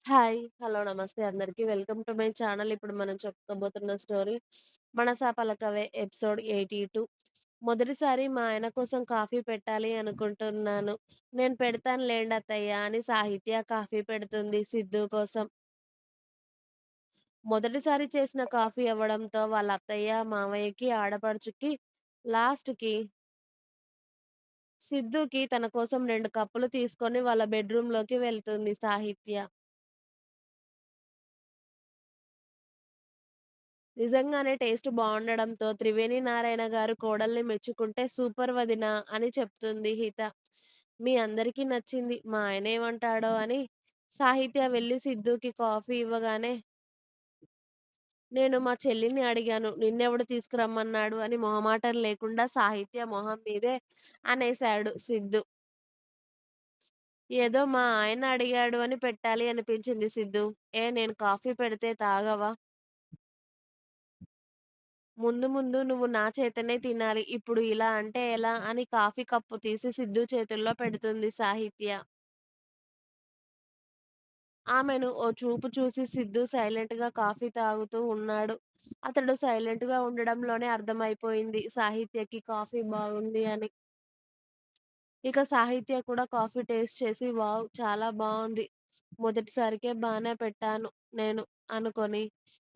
Hi. Hello. నమస్తే అందరికి. Welcome to my channel. ఇప్పుడు మనం చెప్పుకోబోతున్న స్టోరీ 'మనసా పలకవే' ఎపిసోడ్ 82. మొదటిసారి మా ఆయన కోసం కాఫీ పెట్టాలి అనుకుంటున్నాను. నేను పెడతాను లేండి అత్తయ్య అని సాహిత్య కాఫీ పెడుతుంది సిద్ధు కోసం. మొదటిసారి చేసిన కాఫీ అవ్వడంతో వాళ్ళ అత్తయ్య, మావయ్యకి, ఆడపడుచుకి లాస్ట్‌కి సిద్ధుకి తన కోసం 2 కప్పులు తీసుకొని వాళ్ళ బెడ్‌రూమ్‌లోకి వెళ్తుంది సాహిత్య. నిజంగానే టేస్ట్ బావుండడంతో త్రివేణి నారాయణ గారు కోడల్ని మెచ్చుకుంటే "సూపర్ వదిన" అని చెప్తుంది హిత. మీ అందరికీ నచ్చింది. మా ఆయనేమంటాడో అని సాహిత్య వెళ్లి సిద్ధూకి కాఫీ ఇవ్వగానే, "నేను మా చెల్లిని అడిగాను. నిన్నెవడు తీసుకురమ్మన్నాడు" అని మొహమాటం లేకుండా సాహిత్య మొహం మీదే అనేశాడు సిద్ధు. "ఏదో మా ఆయన అడిగాడు అని పెట్టాలి అనిపించింది సిద్ధూ. ఏ నేను కాఫీ పెడితే తాగవా? ముందు ముందు నువ్వు నా చేతనే తినాలి. ఇప్పుడు ఇలా అంటే ఎలా" అని కాఫీ కప్పు తీసి సిద్ధు చేతుల్లో పెడుతుంది సాహిత్య. ఆమెను ఓ చూపు చూసి సిద్ధు సైలెంట్‌గా కాఫీ తాగుతూ ఉన్నాడు. అతడు సైలెంట్‌గా ఉండడంలోనే అర్థమైపోయింది సాహిత్యకి కాఫీ బాగుంది అని. ఇక సాహిత్య కూడా కాఫీ టేస్ట్ చేసి వావ్! చాలా బావుంది. మొదటిసారికే బానే పెట్టాను నేను అనుకోని.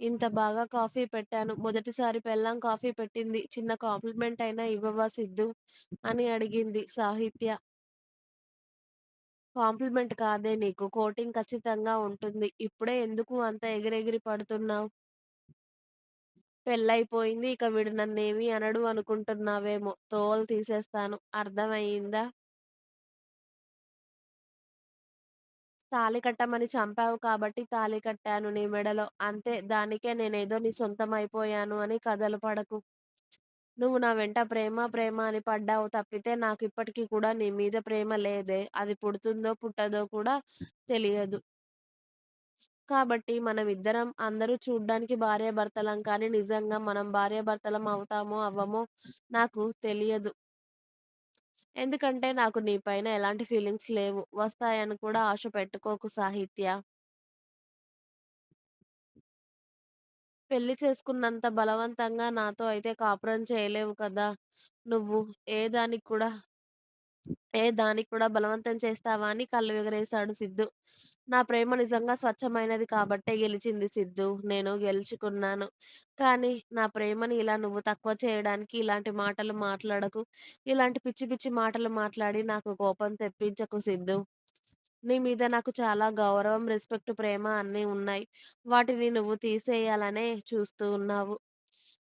ఇంత బాగా కాఫీ పెట్టాను. మొదటిసారి పెళ్ళాం కాఫీ పెట్టింది. చిన్న కాంప్లిమెంట్ అయినా ఇవ్వవా సిద్ధూ? అని అడిగింది సాహిత్య. కాంప్లిమెంట్ కాదే నీకు. కోటింగ్ ఖచ్చితంగా ఉంటుంది. ఇప్పుడే ఎందుకు అంత ఎగిరెగిరి పడుతున్నావు? పెళ్లయిపోయింది. ఇక వీడు నన్నేమి అనడు అనుకుంటున్నావేమో. తోలు తీసేస్తాను. అర్థమయిందా? తాళి కట్టమని చంపావు కాబట్టి తాళి కట్టాను నీ మెడలో. అంతే దానికే నేనేదో నీ సొంతమైపోయాను అని కథలు పడకు. నువ్వు నా వెంట ప్రేమ ప్రేమ అని పడ్డావు తప్పితే నాకిప్పటికి కూడా నీ మీద ప్రేమ లేదే. అది పుడుతుందో పుట్టదో కూడా తెలియదు. కాబట్టి మనమిద్దరం అందరూ చూడ్డానికి భార్యాభర్తలం కానీ నిజంగా మనం భార్యాభర్తలం అవుతామో అవ్వమో నాకు తెలియదు. ఎందుకంటే నాకు నీ పైన ఎలాంటి ఫీలింగ్స్ లేవు. వస్తాయని కూడా ఆశ పెట్టుకోకు సాహిత్య. పెళ్లి చేసుకున్నంత బలవంతంగా నాతో అయితే కాపురం చేయలేవు కదా! నువ్వు. ఏ దానికి కూడా దానికి కూడా బలవంతం చేస్తావా అని కళ్ళు ఎగరేశాడు సిద్ధు. నా ప్రేమ నిజంగా స్వచ్ఛమైనది కాబట్టే గెలిచింది సిద్ధు. నేను గెలుచుకున్నాను. కానీ నా ప్రేమని ఇలా నువ్వు తక్కువ చేయడానికి ఇలాంటి మాటలు మాట్లాడకు. ఇలాంటి పిచ్చి పిచ్చి మాటలు మాట్లాడి నాకు కోపం తెప్పించకు సిద్ధు. నీ మీద నాకు చాలా గౌరవం, రెస్పెక్ట్, ప్రేమ అన్నీ ఉన్నాయి. వాటిని నువ్వు తీసేయాలనే చూస్తూ ఉన్నావు.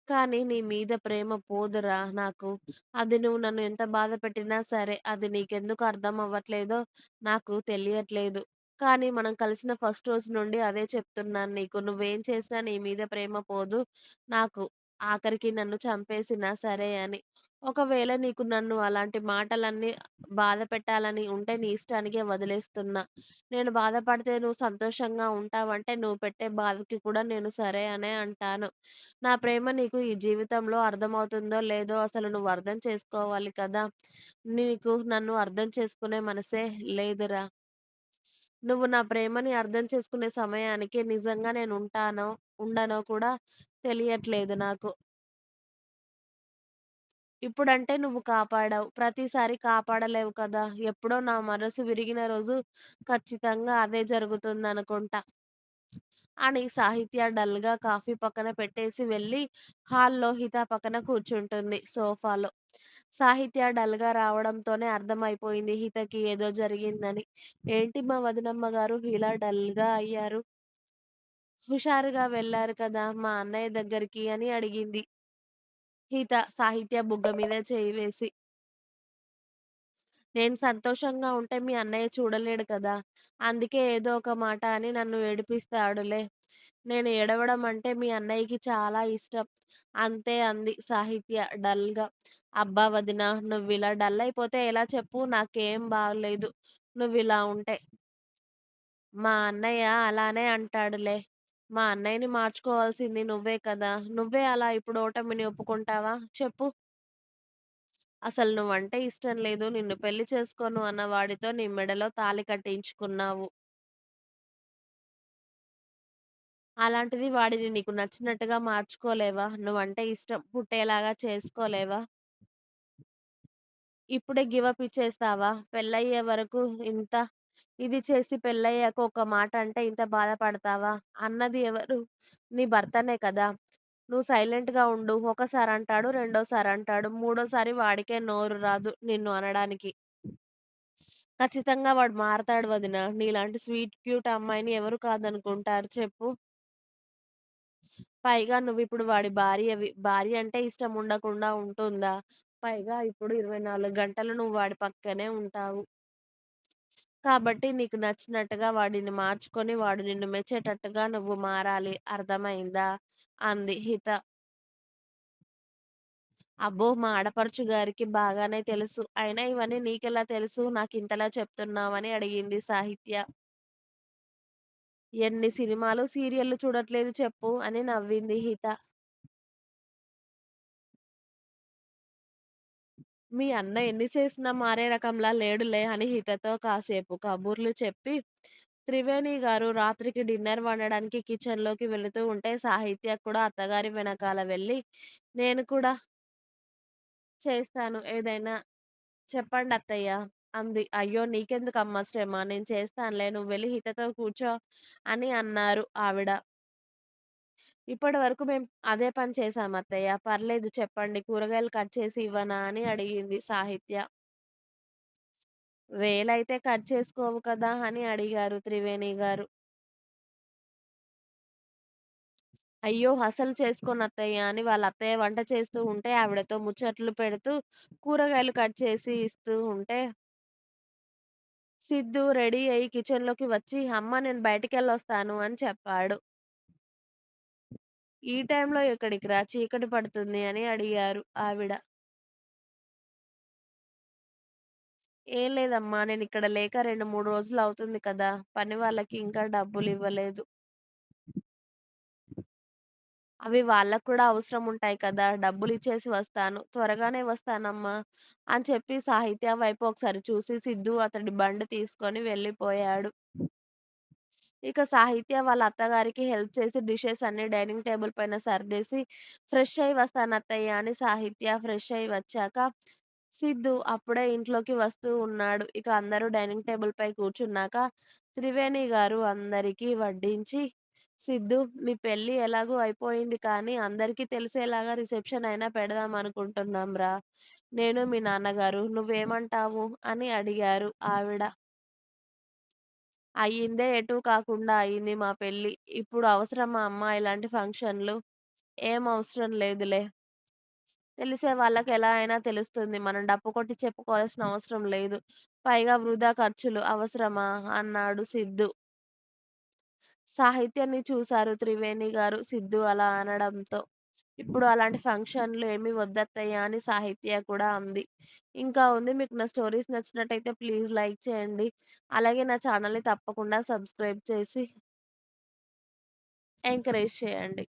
కానీ నీ మీద ప్రేమ పోదురా నాకు. అది నువ్వు నన్ను ఎంత బాధపెట్టినా సరే, అది నీకెందుకు అర్థం అవ్వట్లేదో నాకు తెలియట్లేదు. కానీ మనం కలిసిన ఫస్ట్ రోజు నుండి అదే చెప్తున్నాను నీకు. నువ్వేం చేసినా నీ మీద ప్రేమ పోదు నాకు. ఆఖరికి నన్ను చంపేసినా సరే అని. ఒకవేళ నీకు నన్ను అలాంటి మాటలన్నీ బాధ పెట్టాలని ఉంటే నీ ఇష్టానికే వదిలేస్తున్నా. నేను బాధపడితే నువ్వు సంతోషంగా ఉంటావంటే నువ్వు పెట్టే బాధకి కూడా నేను సరే అనే అంటాను. నా ప్రేమ నీకు ఈ జీవితంలో అర్థమవుతుందో లేదో అసలు నువ్వు అర్థం చేసుకోవాలి కదా! నీకు నన్ను అర్థం చేసుకునే మనసే లేదురా! నువ్వు నా ప్రేమని అర్థం చేసుకునే సమయానికి నిజంగా నేను ఉంటానో, ఉండనో కూడా తెలియట్లేదు నాకు. ఇప్పుడంటే నువ్వు కాపాడావు. ప్రతిసారి కాపాడలేవు కదా! ఎప్పుడో నా మనసు విరిగిన రోజు ఖచ్చితంగా అదే జరుగుతుందనుకుంటా. అని సాహిత్య డల్‌గా కాఫీ పక్కన పెట్టేసి వెళ్ళి హాల్‌లో హిత పక్కన కూర్చుంటుంది సోఫాలో. సాహిత్య డల్‌గా రావడంతోనే అర్థమైపోయింది హితకి ఏదో జరిగిందని. "ఏంటి మా వదినమ్మ గారు ఇలా డల్‌గా అయ్యారు? హుషారుగా వెళ్లారు కదా మా అన్నయ్య దగ్గరికి" అని అడిగింది హిత సాహిత్య బుగ్గ మీద చెయ్యి వేసి. నేను సంతోషంగా ఉంటే మీ అన్నయ్య చూడలేడు కదా! అందుకే ఏదో ఒక మాట అని నన్ను ఏడిపిస్తాడులే. నేను ఏడవడం అంటే మీ అన్నయ్యకి చాలా ఇష్టం. అంతే అంది సాహిత్య డల్‌గా. అబ్బా వదిన నువ్విలా డల్ అయిపోతే ఎలా చెప్పు? నాకేం బాలేదు నువ్విలా ఉంటే. మా అన్నయ్య అలానే అంటాడులే. మా అన్నయ్యని మార్చుకోవాల్సింది నువ్వే కదా! నువ్వే అలా ఇప్పుడు ఓటమిని ఒప్పుకుంటావా? చెప్పు. అసలు నువ్వంటే ఇష్టం లేదు. నిన్ను పెళ్లి చేసుకోను అన్న వాడితో నీ మెడలో తాళి కట్టించుకున్నావు. అలాంటిది వాడిని నీకు నచ్చినట్టుగా మార్చుకోలేవా? నువ్వంటే ఇష్టం పుట్టేలాగా చేసుకోలేవా? ఇప్పుడే గివ్ అప్ ఇచ్చేస్తావా? పెళ్లయ్యే వరకు ఇంత ఇది చేసి పెళ్లయ్యాక ఒక మాట అంటే ఇంత బాధపడతావా? అన్నది ఎవరు? నీ భర్తనే కదా! నువ్వు సైలెంట్‌గా ఉండు. ఒకసారి అంటాడు, రెండోసారి అంటాడు, మూడోసారి వాడికే నోరు రాదు నిన్ను అనడానికి. ఖచ్చితంగా వాడు మారతాడు వదిన. నీలాంటి స్వీట్, క్యూట్ అమ్మాయిని ఎవరు కాదనుకుంటారు చెప్పు? పైగా నువ్విప్పుడు వాడి భార్యవి. భార్య అంటే ఇష్టం ఉండకుండా ఉంటుందా? పైగా ఇప్పుడు 24 గంటలు నువ్వు వాడి పక్కనే ఉంటావు. కాబట్టి నీకు నచ్చినట్టుగా వాడిని మార్చుకొని, వాడు నిన్ను మెచ్చేటట్టుగా నువ్వు మారాలి. అర్థమైందా? అంది హిత. అబ్బో! మా ఆడపడుచు గారికి బాగానే తెలుసు. అయినా ఇవన్నీ నీకెలా తెలుసు? నాకింతలా చెప్తున్నావని అడిగింది సాహిత్య. ఎన్ని సినిమాలు, సీరియల్లు చూడట్లేదు చెప్పు అని నవ్వింది హిత. మీ అన్న ఎన్ని చేసినా మారే రకంలా లేడులే అని హితతో కాసేపు కబుర్లు చెప్పి, త్రివేణి గారు రాత్రికి డిన్నర్ వండడానికి కిచెన్‌లోకి వెళుతూ ఉంటే సాహిత్య కూడా అత్తగారి వెనకాల వెళ్ళి, నేను కూడా చేస్తాను ఏదైనా చెప్పండత్తయ్య అంది. అయ్యో! నీకెందుకమ్మా శ్రమ నేను చేస్తానులే నువ్వు వెళ్లి హితతో కూర్చో అని అన్నారు ఆవిడ. ఇప్పటి వరకు మేం అదే పని చేశాం అత్తయ్య. పర్లేదు చెప్పండి కూరగాయలు కట్ చేసి ఇవ్వనా అని అడిగింది సాహిత్య. వేలైతే కట్ చేసుకోవు కదా! అని అడిగారు త్రివేణి గారు. అయ్యో! అసలు చేసుకోనత్తయ్య అని వాళ్ళ అత్తయ్య వంట చేస్తూ ఉంటే ఆవిడతో ముచ్చట్లు పెడుతూ కూరగాయలు కట్ చేసి ఇస్తూ ఉంటే సిద్ధు రెడీ అయ్యి కిచెన్‌లోకి వచ్చి అమ్మ నేను బయటికెళ్ళొస్తాను అని చెప్పాడు. ఈ టైంలో ఎక్కడికిరా చీకటి పడుతుంది అని అడిగారు ఆవిడ. ఏం లేదమ్మా నేనిక్కడ లేక 2, 3 రోజులవుతుంది కదా! పని వాళ్ళకి ఇంకా డబ్బులివ్వలేదు. అవి వాళ్ళకి కూడా అవసరం ఉంటాయి కదా! డబ్బులిచ్చేసి వస్తాను. త్వరగానే వస్తానమ్మా అని చెప్పి సాహిత్య వైపు ఒకసారి చూసి సిద్ధు అతడి బండి తీసుకొని వెళ్ళిపోయాడు. ఇక సాహిత్య వాళ్ళ అత్తగారికి హెల్ప్ చేసి డిషెస్ అన్నీ డైనింగ్ టేబుల్ పైన సర్దేసి, "ఫ్రెష్ అయ్యి వస్తానత్తయ్య" అని సాహిత్య ఫ్రెష్ అయ్యి వచ్చాక, సిద్ధు అప్పుడే ఇంట్లోకి వస్తూ ఉన్నాడు. ఇక అందరూ డైనింగ్ టేబుల్‌పై కూర్చున్నాక, త్రివేణి గారు అందరికీ వడ్డించి, "సిద్ధు మీ పెళ్లి ఎలాగో అయిపోయింది కానీ, అందరికీ తెలిసేలాగా రిసెప్షన్ అయినా పెడదామనుకుంటున్నాంరా. నేను మీ నాన్నగారు. నువ్వేమంటావు?" అని అడిగారు ఆవిడ. అయ్యిందే ఎటూ కాకుండా అయింది మా పెళ్లి. ఇప్పుడు అవసరమా అమ్మా ఇలాంటి ఫంక్షన్‌లు? ఏం అవసరం లేదులే. తెలిసే వాళ్ళకి ఎలా అయినా తెలుస్తుంది. మనం డప్పు కొట్టి చెప్పుకోవాల్సిన అవసరం లేదు. పైగా వృధా ఖర్చులు అవసరమా? అన్నాడు సిద్ధు. సాహిత్యాన్ని చూసారు త్రివేణి గారు సిద్ధు అలా అనడంతో. ఇప్పుడు అలాంటి ఫంక్షన్‌లు ఏమి వద్దత్తయ్య అని సాహిత్య కూడా అంది. ఇంకా ఉంది మీకు నా స్టోరీస్ నచ్చినట్టయితే ప్లీజ్ లైక్ చేయండి. అలాగే నా ఛానల్‌ని తప్పకుండా సబ్స్క్రైబ్ చేసి ఎంకరేజ్ చేయండి.